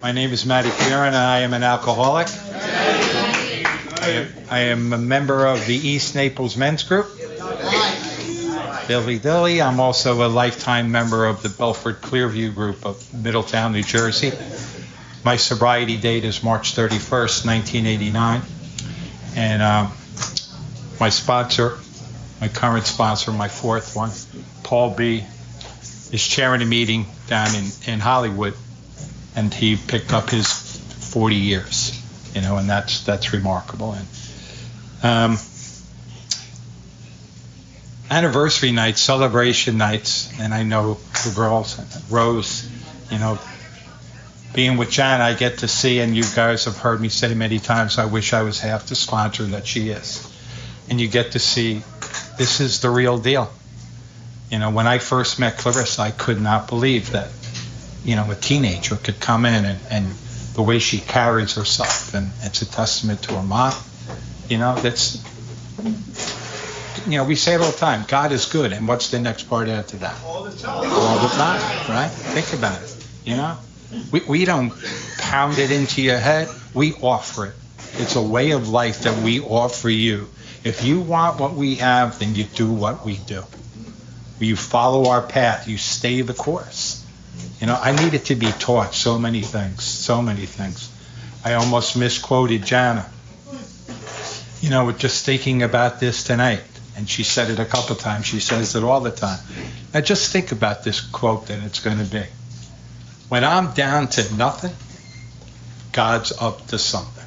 My name is Matty and I am an alcoholic. I am a member of the East Naples Men's Group. Dilly Dilly. I'm also a lifetime member of the Belford Clearview Group of Middletown, New Jersey. My sobriety date is March 31st, 1989. And my sponsor, my current sponsor, my fourth one, Paul B., is chairing a meeting down in Hollywood. And he picked up his 40 years, and that's remarkable. And anniversary nights, celebration nights, and I know the girls, Rose, being with Jan, I get to see, and you guys have heard me say many times, I wish I was half the sponsor that she is. And you get to see, this is the real deal. When I first met Clarissa, I could not believe that a teenager could come in and the way she carries herself, and it's a testament to her mom. That's, we say it all the time, God is good, and what's the next part after that? All the time, right? Think about it, We don't pound it into your head, we offer it. It's a way of life that we offer you. If you want what we have, then you do what we do. You follow our path, you stay the course. I needed to be taught so many things. I almost misquoted Jana, with just thinking about this tonight. And she said it a couple times. She says it all the time. Now just think about this quote that it's going to be. When I'm down to nothing, God's up to something.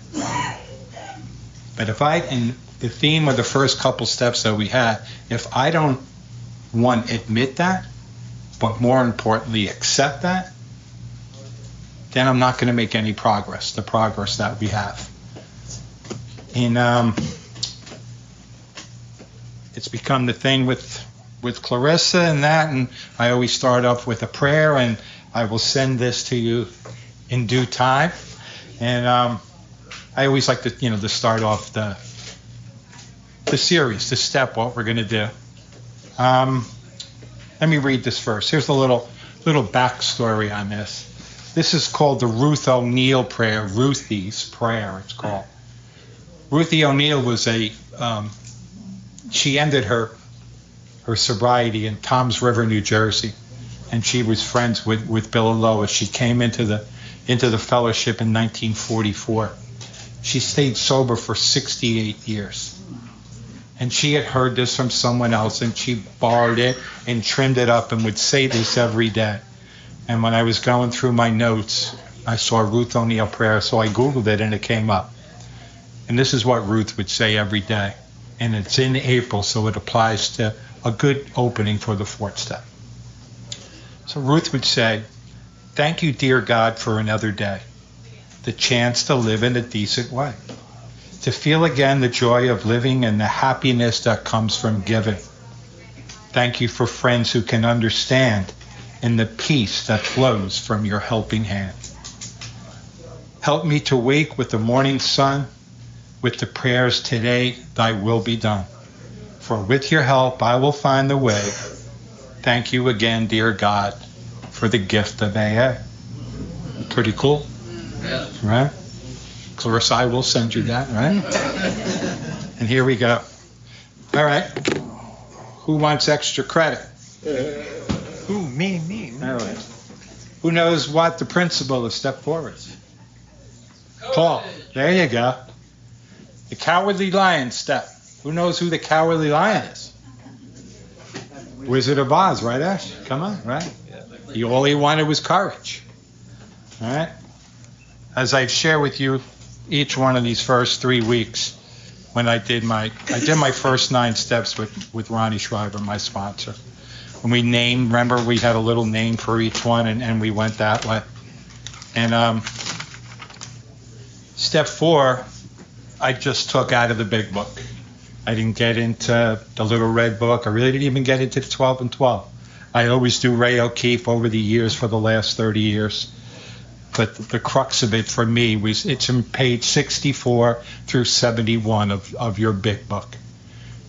But in the theme of the first couple steps that we had, if I don't, one, admit that, but more importantly, accept that, then I'm not going to make any progress, the progress that we have. And it's become the thing with Clarissa and that, and I always start off with a prayer, and I will send this to you in due time. And I always like to start off the series, the step, what we're going to do. Let me read this first. Here's a little backstory on this. This is called the Ruth O'Neill prayer, Ruthie's prayer, it's called. Ruthie O'Neill was she ended her sobriety in Toms River, New Jersey, and she was friends with Bill and Lois. She came into the fellowship in 1944. She stayed sober for 68 years. And she had heard this from someone else, and she borrowed it and trimmed it up and would say this every day. And when I was going through my notes, I saw Ruth O'Neill prayer, so I Googled it and it came up. And this is what Ruth would say every day. And it's in April, so it applies to a good opening for the fourth step. So Ruth would say, "Thank you, dear God, for another day, the chance to live in a decent way. To feel again the joy of living and the happiness that comes from giving. Thank you for friends who can understand and the peace that flows from your helping hand. Help me to wake with the morning sun, with the prayers today, thy will be done. For with your help I will find the way. Thank you again, dear God, for the gift of AA." Pretty cool, right? Clarissa, I will send you that, right? And here we go. All right. Who wants extra credit? Who? Me. All right. Who knows what the principle of step forward is? Paul. There you go. The Cowardly Lion step. Who knows who the Cowardly Lion is? Wizard of Oz, right, Ash? Come on, right? All he wanted was courage. All right. As I've shared with you, each one of these first 3 weeks, when I did my first 9 steps with Ronnie Schreiber, my sponsor. When we named, remember we had a little name for each one, and we went that way. And step 4, I just took out of the big book. I didn't get into the little red book. I really didn't even get into the 12 and 12. I always do Ray O'Keefe over the years for the last 30 years. But the crux of it for me was it's in page 64 through 71 of your big book.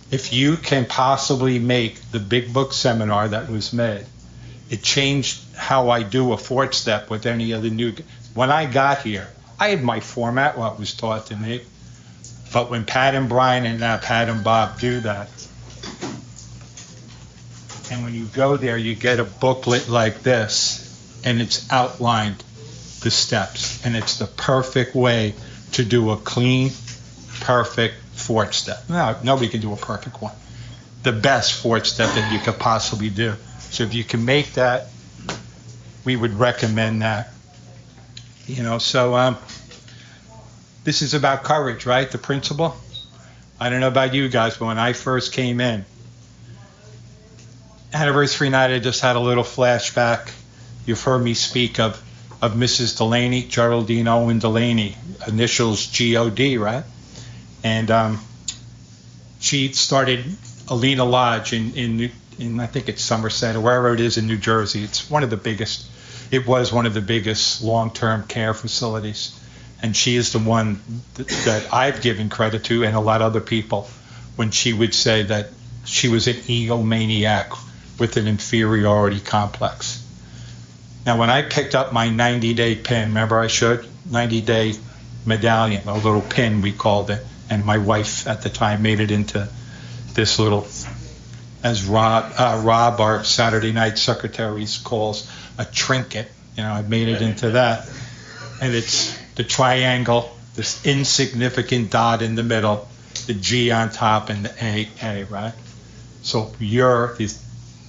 If you can possibly make the big book seminar that was made, it changed how I do a fourth step with any of the new When I got here, I had my format, what was taught to me. But when Pat and Brian and now Pat and Bob do that, and when you go there, you get a booklet like this, and it's outlined the steps, and it's the perfect way to do a clean, perfect fourth step. No, nobody can do a perfect one. The best fourth step that you could possibly do. So if you can make that, we would recommend that. You know, so this is about courage, right? The principle. I don't know about you guys, but when I first came in, anniversary night, I just had a little flashback. You've heard me speak of Mrs. Delaney, Geraldine Owen Delaney, initials G-O-D, right? And she started Alina Lodge in I think it's Somerset or wherever it is in New Jersey. It's one of the biggest. It was one of the biggest long-term care facilities, and she is the one that I've given credit to, and a lot of other people, when she would say that she was an egomaniac with an inferiority complex. Now, when I picked up my 90-day pin, remember I showed 90-day medallion, a little pin we called it, and my wife at the time made it into this little, as Rob, our Saturday night secretary, calls a trinket. You know, I made it into that. And it's the triangle, this insignificant dot in the middle, the G on top, and the A, right? So you're the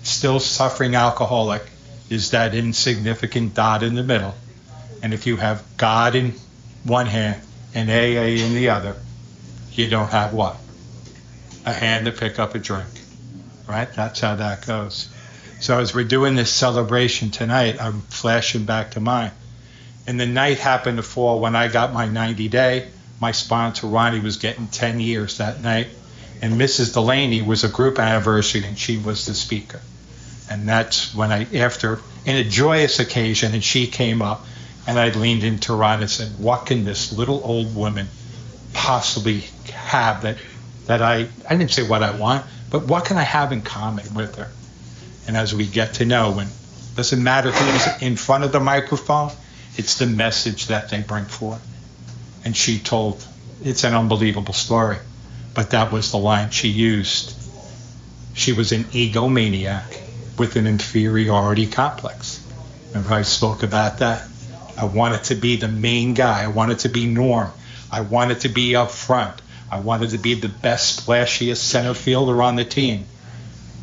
still suffering alcoholic is that insignificant dot in the middle. And if you have God in one hand and AA in the other, you don't have what? A hand to pick up a drink, right? That's how that goes. So as we're doing this celebration tonight, I'm flashing back to mine. And the night happened to fall when I got my 90-day. My sponsor, Ronnie, was getting 10 years that night. And Mrs. Delaney was a group anniversary, and she was the speaker. And that's when in a joyous occasion, and she came up, and I leaned into Ron and said, what can this little old woman possibly have that I didn't say what I want, but what can I have in common with her? And as we get to know, it doesn't matter who's in front of the microphone, it's the message that they bring forth. And she told, it's an unbelievable story, but that was the line she used. She was an egomaniac with an inferiority complex. Remember I spoke about that? I wanted to be the main guy. I wanted to be Norm. I wanted to be up front. I wanted to be the best, splashiest center fielder on the team.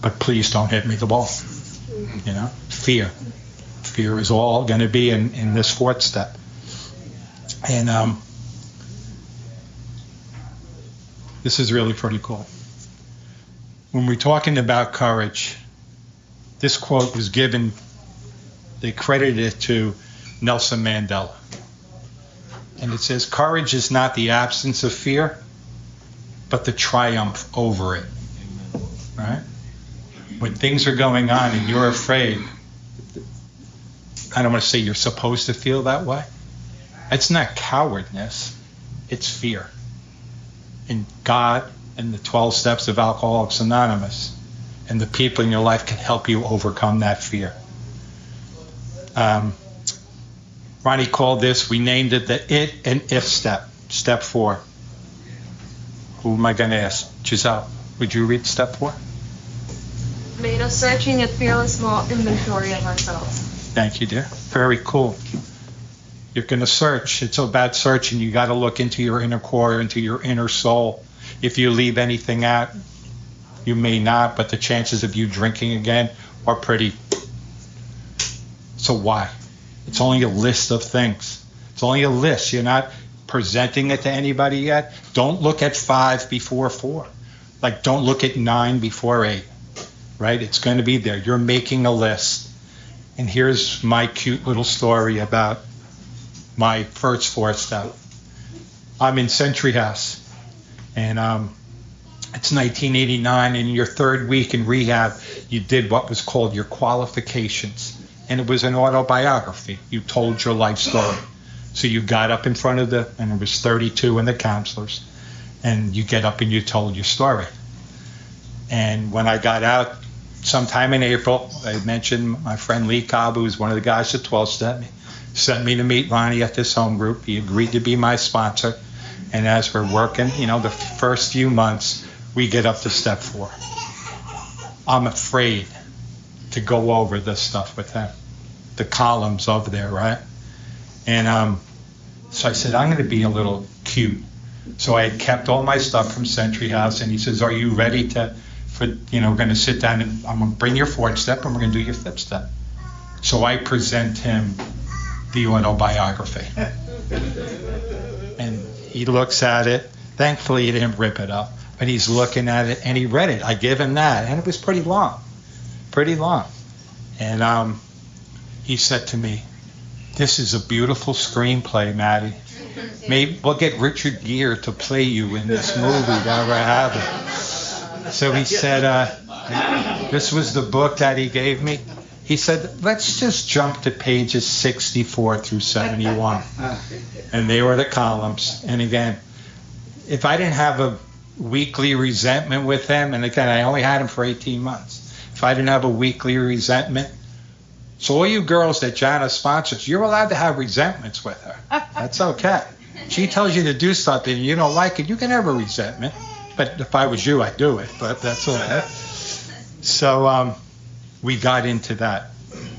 But please don't hit me the ball. You know, fear. Fear is all going to be in this fourth step. And this is really pretty cool. When we're talking about courage, this quote was given, they credited it to Nelson Mandela. And it says, courage is not the absence of fear, but the triumph over it. Right? When things are going on and you're afraid, I don't want to say you're supposed to feel that way. It's not cowardness, it's fear. And God and the 12 steps of Alcoholics Anonymous and the people in your life can help you overcome that fear. Ronnie called this, we named it the it and if step, step 4. Who am I going to ask? Giselle, would you read step 4? Made us searching a fearless small inventory of ourselves. Thank you, dear. Very cool. You're going to search. It's about searching. You got to look into your inner core, into your inner soul. If you leave anything out, you may not, but the chances of you drinking again are pretty. So why? It's only a list of things. It's only a list. You're not presenting it to anybody yet. Don't look at 5 before 4. Like, don't look at 9 before 8. Right? It's going to be there. You're making a list. And here's my cute little story about my first 4 step. I'm in Century House, and it's 1989. In your 3rd week in rehab, you did what was called your qualifications, and it was an autobiography. You told your life story. So you got up in front of and it was 32 in the counselors, and you get up and you told your story. And when I got out, sometime in April, I mentioned my friend Lee Cobb, who was one of the guys that 12-stepped me. sent me to meet Lonnie at this home group. He agreed to be my sponsor. And as we're working, the first few months, we get up to step 4. I'm afraid to go over this stuff with him, the columns of there, right? And so I said, I'm going to be a little cute. So I had kept all my stuff from Century House, and he says, are you ready we're going to sit down and I'm going to bring your 4th step and we're going to do your 5th step. So I present him the autobiography. And he looks at it. Thankfully, he didn't rip it up, but he's looking at it and he read it. I give him that, and it was pretty long. And he said to me, this is a beautiful screenplay, Matty. Maybe we'll get Richard Gere to play you in this movie that we're having. So he said, this was the book that he gave me. He said, let's just jump to pages 64 through 71. And they were the columns. And again, if I didn't have a weekly resentment with him, and again, I only had him for 18 months. If I didn't have a weekly resentment, so all you girls that Jana sponsors, you're allowed to have resentments with her. That's okay. She tells you to do something and you don't like it, you can have a resentment. But if I was you, I'd do it. But that's all right. So we got into that.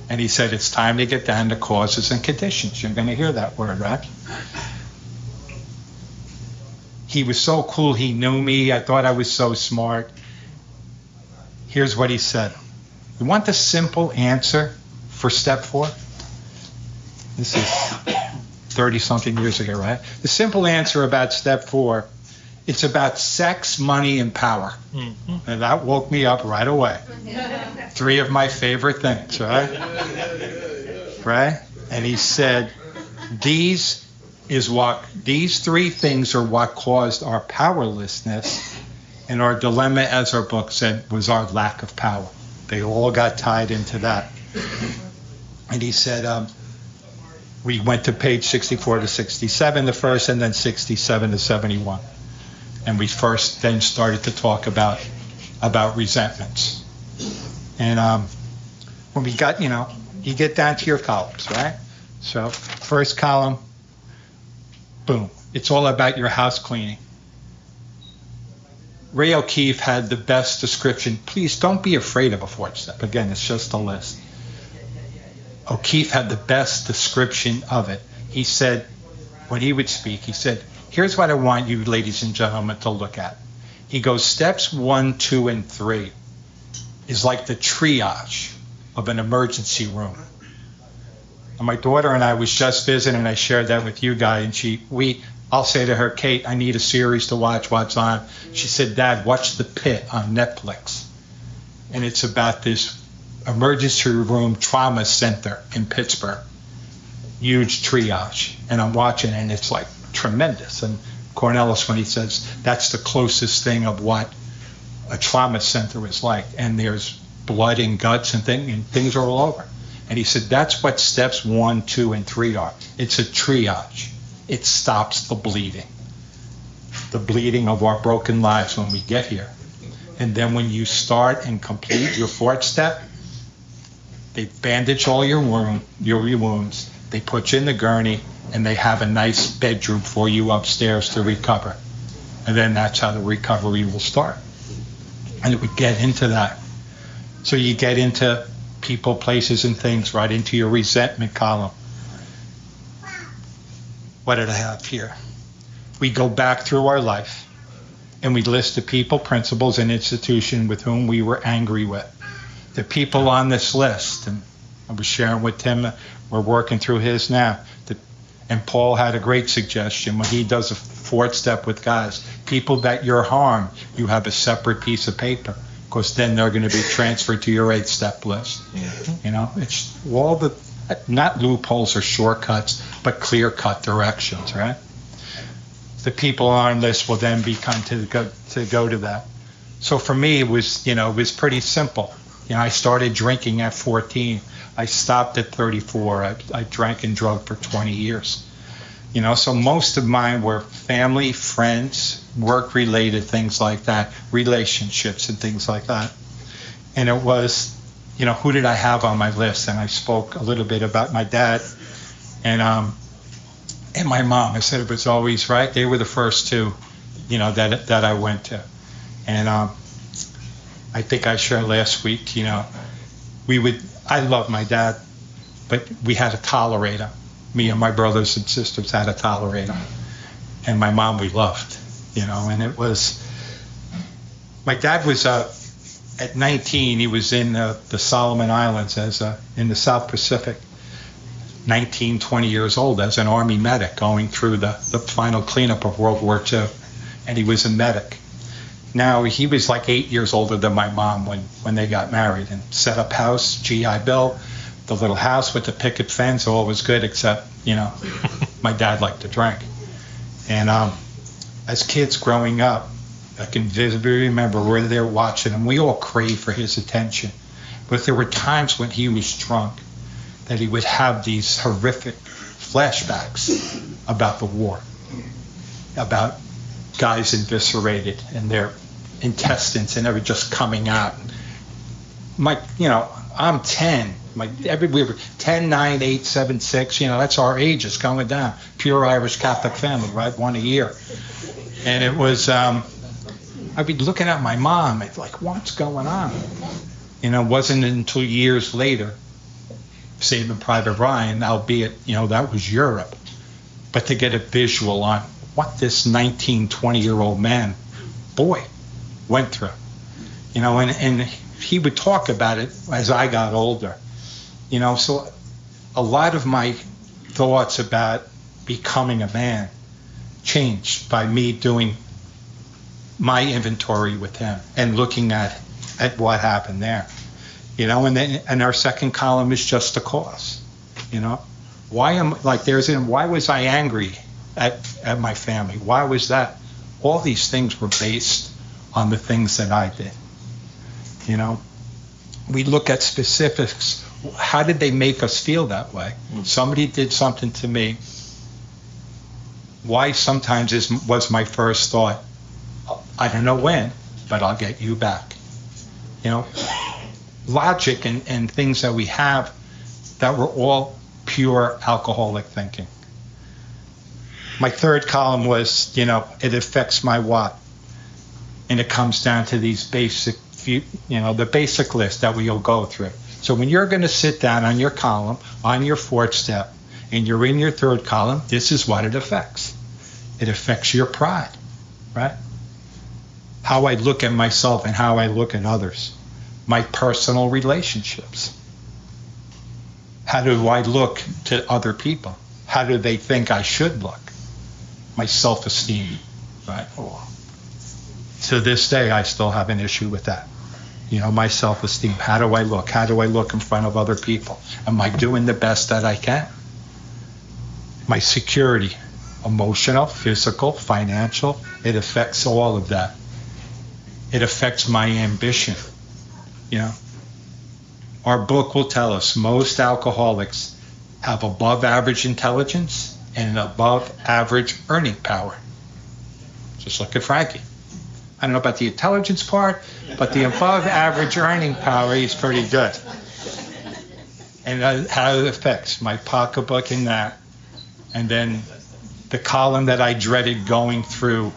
And he said, it's time to get down to causes and conditions. You're going to hear that word, right? He was so cool. He knew me. I thought I was so smart. Here's what he said. You want the simple answer for step 4? This is 30-something years ago, right? The simple answer about step 4, it's about sex, money, and power. Mm-hmm. And that woke me up right away. 3 of my favorite things, right? Right? And he said, these 3 things are what caused our powerlessness, and our dilemma, as our book said, was our lack of power. They all got tied into that. And he said, we went to page 64 to 67 the first, and then 67 to 71. And we first then started to talk about resentments. And when we got, you get down to your columns, right? So first column, boom. It's all about your house cleaning. Ray O'Keefe had the best description. Please don't be afraid of a 4th step. Again, it's just a list. O'Keefe had the best description of it. He said, when he would speak, he said, here's what I want you, ladies and gentlemen, to look at. He goes, steps 1, 2, and 3 is like the triage of an emergency room. And my daughter and I was just visiting, and I shared that with you guys, and I'll say to her, Kate, I need a series to watch. What's on? She said, Dad, watch The Pit on Netflix. And it's about this emergency room trauma center in Pittsburgh. Huge triage. And I'm watching, and it's like tremendous. And Cornelis, when he says that's the closest thing of what a trauma center is like, and there's blood and guts and things are all over. And he said that's what steps 1, 2, and 3 are. It's a triage. It stops the bleeding of our broken lives when we get here. And then when you start and complete your 4th step, they bandage all your wounds, they put you in the gurney, and they have a nice bedroom for you upstairs to recover. And then that's how the recovery will start. And we get into that. So you get into people, places, and things, right into your resentment column. What did I have here? We go back through our life, and we list the people, principles, and institution with whom we were angry with. The people on this list, and I was sharing with Tim, we're working through his now, and Paul had a great suggestion when he does a 4th step with guys. People that you're harmed, you have a separate piece of paper, because then they're going to be transferred to your 8th step list. Mm-hmm. It's all the, not loopholes or shortcuts, but clear-cut directions, right? The people on this will then become to go to that. So for me, it was pretty simple. I started drinking at 14. I stopped at 34. I drank and drug for 20 years. So most of mine were family, friends, work-related things like that, relationships and things like that. And it was, who did I have on my list? And I spoke a little bit about my dad. and my mom. I said it was always right. They were the first two, that I went to. And I think I shared last week, I love my dad, but we had to tolerate him. Me and my brothers and sisters had to tolerate him. And my mom we loved, and it was, my dad was, at 19, he was in the Solomon Islands in the South Pacific, 19, 20 years old as an Army medic going through the final cleanup of World War II. And he was a medic. Now, he was like 8 years older than my mom when they got married and set up house, GI Bill, the little house with the picket fence, all was good except, my dad liked to drink. And as kids growing up, I can vividly remember we're there watching him. We all craved for his attention. But there were times when he was drunk that he would have these horrific flashbacks about the war, about guys eviscerated and their intestines and everything just coming out. I'm 10. We were 10, 9, 8, 7, 6. That's our ages going down. Pure Irish Catholic family, right? One a year. And it was, I'd be looking at my mom and like, what's going on? It wasn't until years later, Saving Private Ryan, albeit, that was Europe, but to get a visual on what this 19, 20-year-old man, boy, went through. And he would talk about it as I got older. So a lot of my thoughts about becoming a man changed by me doing my inventory with him and looking at what happened there. And our second column is just the cause. Why was I angry at my family? Why was that? All these things were based on the things that I did. We look at specifics. How did they make us feel that way? Somebody did something to me. Why sometimes was my first thought, I don't know when, but I'll get you back. Logic and things that we have that were all pure alcoholic thinking. My third column was, it affects my what? And it comes down to these basic, the basic list that we'll go through. So when you're going to sit down on your column, on your fourth step, and you're in your third column, this is what it affects. It affects your pride, right? How I look at myself and how I look at others. My personal relationships. How do I look to other people? How do they think I should look? My self-esteem, right? To this day, I still have an issue with that. My self-esteem. How do I look? How do I look in front of other people? Am I doing the best that I can? My security, emotional, physical, financial, it affects all of that. It affects my ambition. Our book will tell us most alcoholics have above average intelligence and an above average earning power. Just look at Frankie. I don't know about the intelligence part, but the above average earning power is pretty good. And how it affects my pocketbook in that. And then the column that I dreaded going through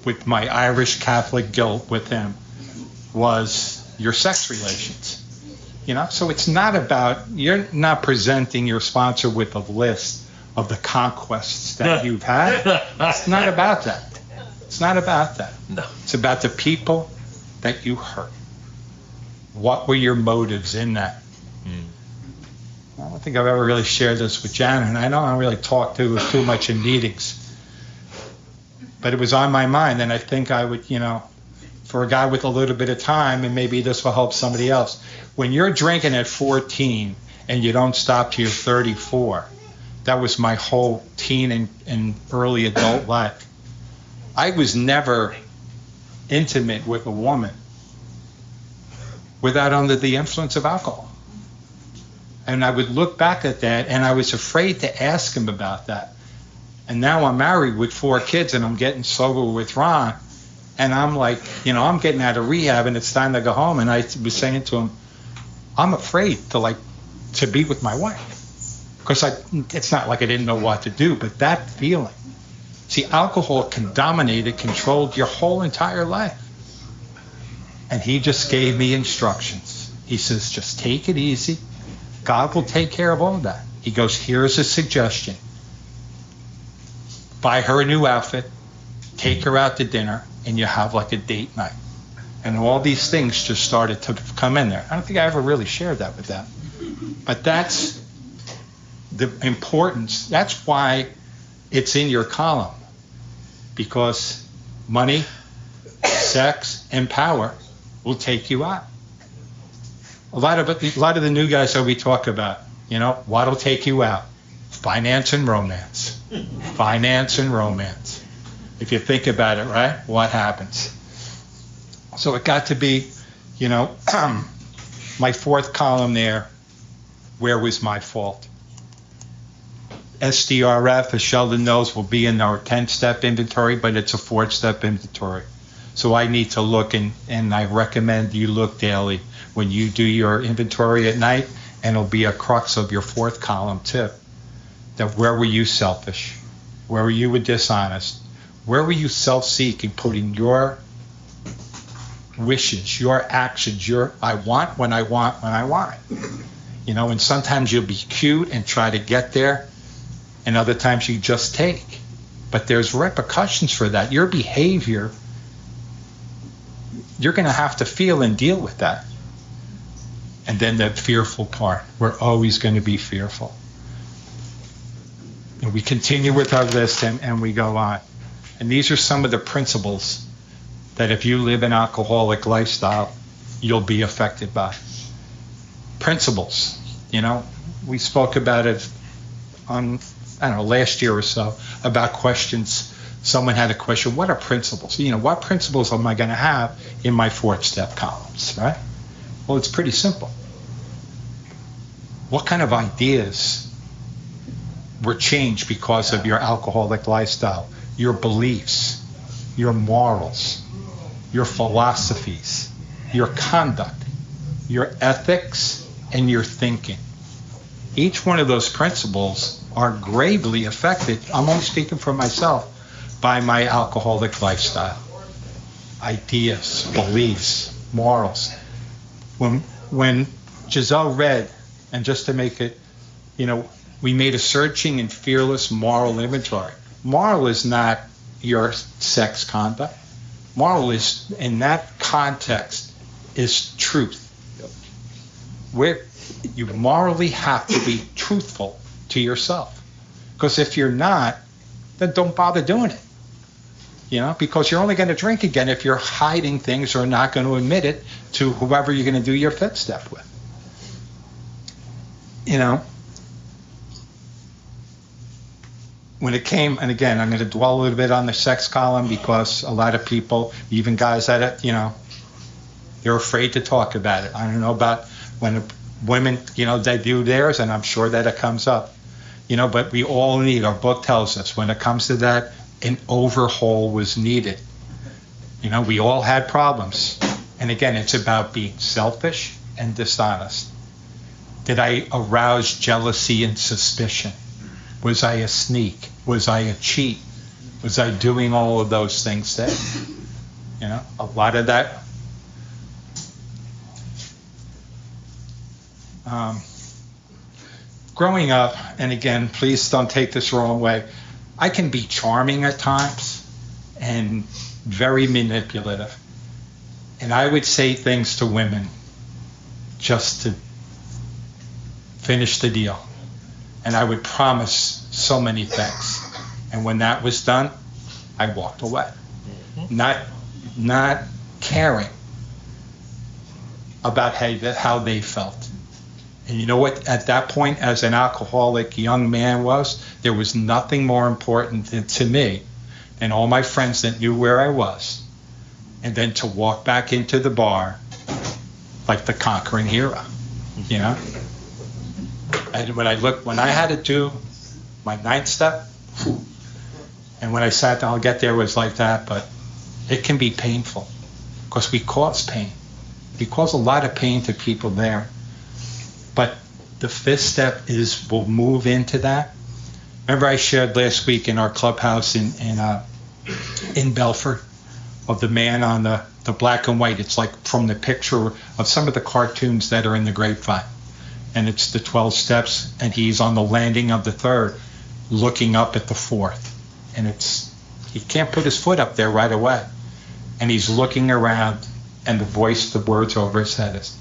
with my Irish Catholic guilt with him was your sex relations. So it's not about, you're not presenting your sponsor with a list of the conquests that you've had. It's not about that. It's not about that. No. It's about the people that you hurt. What were your motives in that? I don't think I've ever really shared this with Janet, and I don't really talk too much in meetings. But it was on my mind, and I think I would, for a guy with a little bit of time, and maybe this will help somebody else. When you're drinking at 14 and you don't stop till you're 34, that was my whole teen and early adult life. I was never intimate with a woman without under the influence of alcohol. And I would look back at that, and I was afraid to ask him about that. And now I'm married with 4 kids, and I'm getting sober with Ron. And I'm like, I'm getting out of rehab, and it's time to go home. And I was saying to him, I'm afraid to be with my wife. Because it's not like I didn't know what to do, but that feeling. See, alcohol can dominate, it controlled your whole entire life. And he just gave me instructions. He says, just take it easy. God will take care of all of that. He goes, here's a suggestion. Buy her a new outfit, take her out to dinner, and you have like a date night. And all these things just started to come in there. I don't think I ever really shared that with them. But that's the importance. That's why it's in your column. Because money, sex, and power will take you out. A lot of the new guys that we talk about, what'll take you out? Finance and romance. Finance and romance. If you think about it, right? What happens? So it got to be, my fourth column there, where was my fault? SDRF, as Sheldon knows, will be in our 10-step inventory, but it's a 4-step inventory. So I need to look, and I recommend you look daily when you do your inventory at night, and it'll be a crux of your fourth column tip. That where were you selfish? Where were you dishonest? Where were you self-seeking, putting your wishes, your actions, your I want when I want when I want it? And sometimes you'll be cute and try to get there, and other times you just take. But there's repercussions for that. Your behavior, you're going to have to feel and deal with that. And then that fearful part. We're always going to be fearful. And we continue with our list and we go on. And these are some of the principles that if you live an alcoholic lifestyle, you'll be affected by. Principles. We spoke about it on, last year or so, about questions. Someone had a question, what are principles? What principles am I going to have in my 4th-step columns, right? Well, it's pretty simple. What kind of ideas were changed because of your alcoholic lifestyle? Your beliefs, your morals, your philosophies, your conduct, your ethics, and your thinking. Each one of those principles are gravely affected, I'm only speaking for myself, by my alcoholic lifestyle. Ideas, beliefs, morals. When Giselle read, and just to make it, we made a searching and fearless moral inventory. Moral is not your sex conduct. Moral is, in that context, is truth. Where you morally have to be truthful to yourself. Because if you're not, then don't bother doing it. Because you're only going to drink again if you're hiding things or not going to admit it to whoever you're going to do your 5th step with. When it came, and again, I'm going to dwell a little bit on the sex column because a lot of people, even guys that, they're afraid to talk about it. I don't know about when women, they do theirs, and I'm sure that it comes up. But we all need, our book tells us, when it comes to that, an overhaul was needed. We all had problems. And again, it's about being selfish and dishonest. Did I arouse jealousy and suspicion? Was I a sneak? Was I a cheat? Was I doing all of those things there? A lot of that. Growing up, and again, please don't take this the wrong way, I can be charming at times and very manipulative. And I would say things to women just to finish the deal. And I would promise so many things. And when that was done, I walked away. Not caring about how they felt. And you know what, at that point, as an alcoholic young man there was nothing more important to me than all my friends that knew where I was. And then to walk back into the bar like the conquering hero, And when I had to do my 9th step, and when I sat down, I'll get there, it was like that, but it can be painful because we cause pain. We cause a lot of pain to people there. But The fifth step will move into that. Remember I shared last week in our clubhouse in Belford of the man on the black and white. It's like from the picture of some of the cartoons that are in the grapevine. And it's the 12 steps, and he's on the landing of the third, looking up at the fourth. And he can't put his foot up there right away. And he's looking around, and the words over his head is,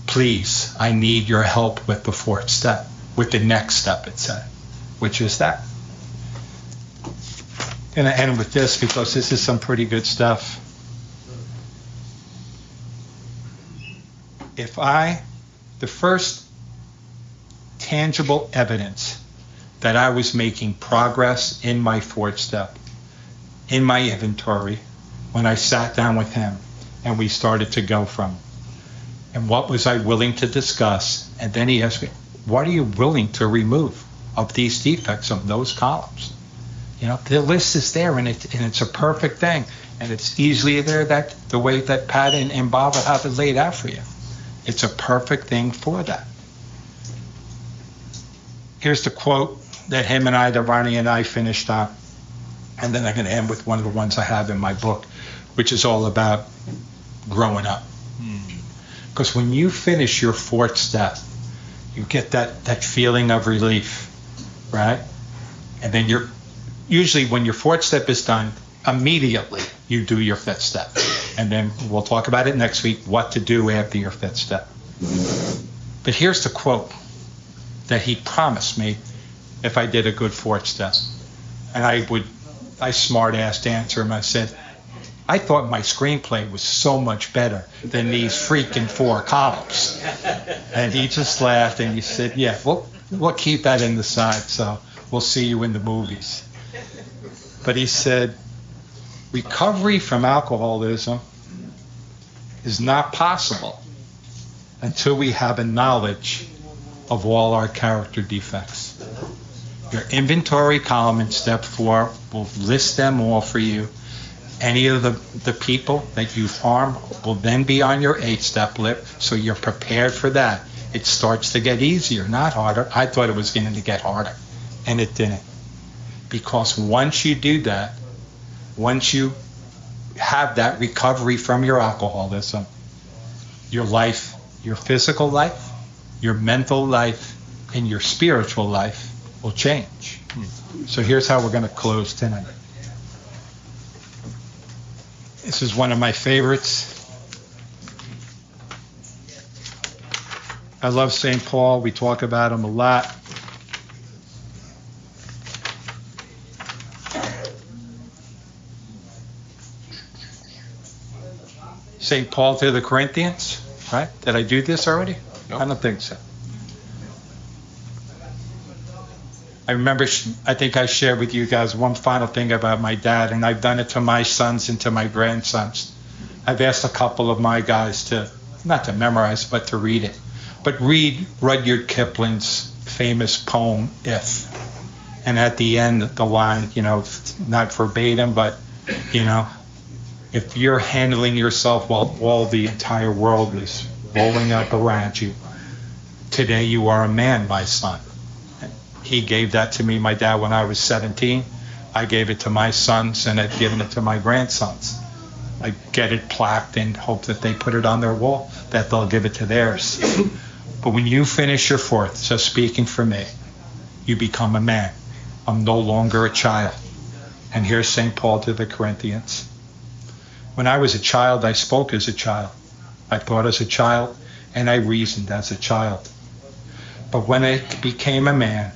please, I need your help with the fourth step, with the next step, it said, which is that. I'm going to end with this because this is some pretty good stuff. The first tangible evidence that I was making progress in my fourth step, in my inventory, when I sat down with him and we started to go from, and what was I willing to discuss? And then he asked me, what are you willing to remove of these defects of those columns? You know, the list is there, and it's a perfect thing, and it's easily there that the way that Pat and Bob have it laid out for you. It's a perfect thing for that. Here's the quote that Ronnie and I finished on, and then I'm going to end with one of the ones I have in my book, which is all about growing up. Because when you finish your fourth step, you get that feeling of relief, right? And then usually when your fourth step is done, immediately you do your fifth step. And then we'll talk about it next week, what to do after your fifth step. But here's the quote that he promised me if I did a good fourth step. And I smart-assed answer him. I said, I thought my screenplay was so much better than these freaking 4 columns. And he just laughed and he said, yeah, we'll keep that in the side, so we'll see you in the movies. But he said, recovery from alcoholism is not possible until we have a knowledge of all our character defects. Your inventory column in step 4 will list them all for you. Any of the people that you've harmed will then be on your 8th step list, so you're prepared for that. It starts to get easier, not harder. I thought it was going to get harder, and it didn't. Because once you do that, once you have that recovery from your alcoholism, your life, your physical life, your mental life, and your spiritual life will change. So here's how we're going to close tonight. This is one of my favorites. I love St. Paul. We talk about him a lot. St. Paul to the Corinthians, right? Did I do this already? No. I don't think so. I remember, I think I shared with you guys one final thing about my dad, and I've done it to my sons and to my grandsons. I've asked a couple of my guys not to memorize, but to read it. But read Rudyard Kipling's famous poem, If. And at the end, the line, not verbatim, but, if you're handling yourself while all the entire world is rolling up around you, today you are a man, my son. He gave that to me, my dad, when I was 17. I gave it to my sons, and I've given it to my grandsons. I get it plaqued and hope that they put it on their wall, that they'll give it to theirs. But when you finish your fourth, so speaking for me, you become a man. I'm no longer a child. And here's St. Paul to the Corinthians. When I was a child, I spoke as a child. I thought as a child, and I reasoned as a child. But when I became a man,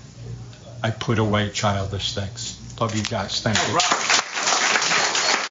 I put away childish things. Love you guys. Thank you.